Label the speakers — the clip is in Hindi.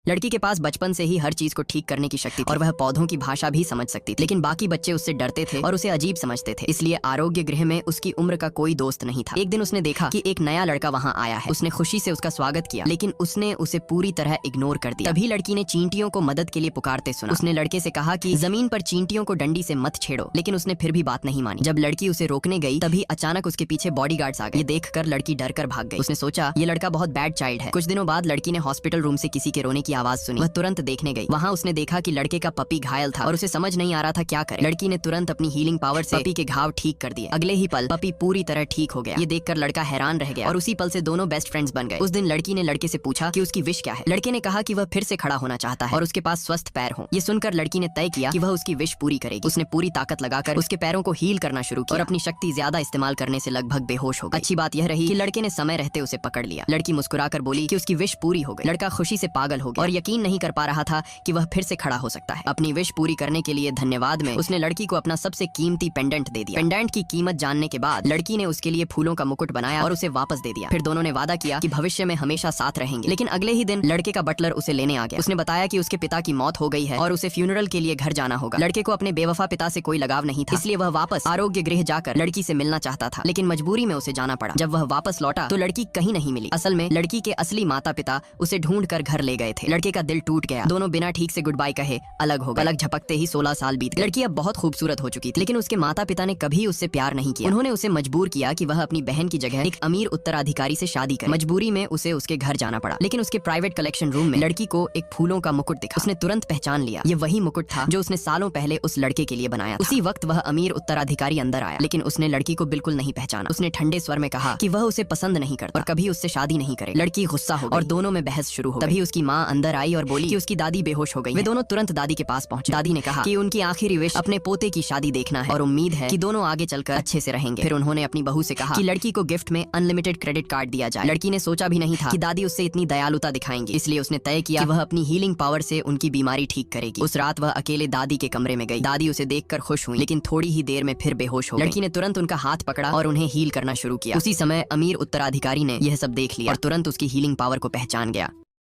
Speaker 1: लड़की के पास बचपन से ही हर चीज को ठीक करने की शक्ति थी और वह पौधों की भाषा भी समझ सकती थी, लेकिन बाकी बच्चे उससे डरते थे और उसे अजीब समझते थे। इसलिए आरोग्य गृह में उसकी उम्र का कोई दोस्त नहीं था। एक दिन उसने देखा कि एक नया लड़का वहाँ आया है। उसने खुशी से उसका स्वागत किया, लेकिन उसने उसे पूरी तरह इग्नोर कर दिया। तभी लड़की ने चींटियों को मदद के लिए पुकारते सुना। उसने लड़के से कहा कि जमीन पर चींटियों को डंडी से मत छेड़ो, लेकिन उसने फिर भी बात नहीं मानी। जब लड़की उसे रोकने गई तभी अचानक उसके पीछे बॉडीगार्ड्स आ गए। ये देखकर लड़की डरकर भाग गई। उसने सोचा ये लड़का बहुत बैड चाइल्ड है। कुछ दिनों बाद लड़की ने हॉस्पिटल रूम से किसी के रोने की आवाज सुनी। वह तुरंत देखने गई। वहाँ उसने देखा कि लड़के का पपी घायल था और उसे समझ नहीं आ रहा था क्या करे। लड़की ने तुरंत अपनी हीलिंग पावर से पपी के घाव ठीक कर दिए। अगले ही पल पपी पूरी तरह ठीक हो गया। ये देखकर लड़का हैरान रह गया और उसी पल से दोनों बेस्ट फ्रेंड्स बन गए। उस दिन लड़की ने लड़के से पूछा कि उसकी विश क्या है। लड़के ने कहा कि वह फिर से खड़ा होना चाहता है और उसके पास स्वस्थ पैर हो। ये सुनकर लड़की ने तय किया कि वह उसकी विश पूरी करेगी। उसने पूरी ताकत लगाकर उसके पैरों को हील करना शुरू किया और अपनी शक्ति ज्यादा इस्तेमाल करने से लगभग बेहोश हो गई। अच्छी बात यह रही कि लड़के ने समय रहते उसे पकड़ लिया। लड़की मुस्कुराकर बोली कि उसकी विश पूरी हो गई। लड़का खुशी से पागल हो गया और यकीन नहीं कर पा रहा था कि वह फिर से खड़ा हो सकता है। अपनी विश पूरी करने के लिए धन्यवाद में उसने लड़की को अपना सबसे कीमती पेंडेंट दे दिया। पेंडेंट की कीमत जानने के बाद लड़की ने उसके लिए फूलों का मुकुट बनाया और उसे वापस दे दिया। फिर दोनों ने वादा किया कि भविष्य में हमेशा साथ रहेंगे। लेकिन अगले ही दिन लड़के का बटलर उसे लेने आ गया। उसने बताया कि उसके पिता की मौत हो गई है और उसे फ्यूनरल के लिए घर जाना होगा। लड़के को अपने बेवफा पिता से कोई लगाव नहीं था, इसलिए वह वापस आरोग्य गृह जाकर लड़की से मिलना चाहता था, लेकिन मजबूरी में उसे जाना पड़ा। जब वह वापस लौटा तो लड़की कहीं नहीं मिली। असल में लड़की के असली माता पिता उसे ढूंढ कर घर ले गए थे। लड़के का दिल टूट गया। दोनों बिना ठीक से गुड बाय कहे अलग हो गए। पलक झपकते ही 16 साल बीत गए। लड़की अब बहुत खूबसूरत हो चुकी थी, लेकिन उसके माता पिता ने कभी उससे प्यार नहीं किया। उन्होंने उसे मजबूर किया कि वह अपनी बहन की जगह एक अमीर उत्तराधिकारी से शादी करे। मजबूरी में उसे उसके घर जाना पड़ा, लेकिन उसके प्राइवेट कलेक्शन रूम में लड़की को एक फूलों का मुकुट दिखा। उसने तुरंत पहचान लिया ये वही मुकुट था जो उसने सालों पहले उस लड़के के लिए बनाया था। उसी वक्त वह अमीर उत्तराधिकारी अंदर आया, लेकिन उसने लड़की को बिल्कुल नहीं पहचाना। उसने ठंडे स्वर में कहा कि वह उसे पसंद नहीं करता और कभी उससे शादी नहीं करे। लड़की गुस्सा हो गई और दोनों में बहस शुरू हो गई। तभी उसकी माँ अंदर आई और बोली कि उसकी दादी बेहोश हो गई। वे दोनों तुरंत दादी के पास पहुंचे। दादी ने कहा कि उनकी आखिरी विश अपने पोते की शादी देखना है और उम्मीद है कि दोनों आगे चलकर अच्छे से रहेंगे। फिर उन्होंने अपनी बहू से कहा कि लड़की को गिफ्ट में अनलिमिटेड क्रेडिट कार्ड दिया जाए। लड़की ने सोचा भी नहीं था कि दादी उससे इतनी दयालुता दिखाएंगी, इसलिए उसने तय किया कि वह अपनी हीलिंग पावर से उनकी बीमारी ठीक करेगी। उस रात वह अकेले दादी के कमरे में गई। दादी उसे देखकर खुश हुई, लेकिन थोड़ी ही देर में फिर बेहोश हो गई। लड़की ने तुरंत उनका हाथ पकड़ा और उन्हें हील करना शुरू किया। उसी समय अमीर उत्तराधिकारी ने यह सब देख लिया और तुरंत उसकी हीलिंग पावर को पहचान गया।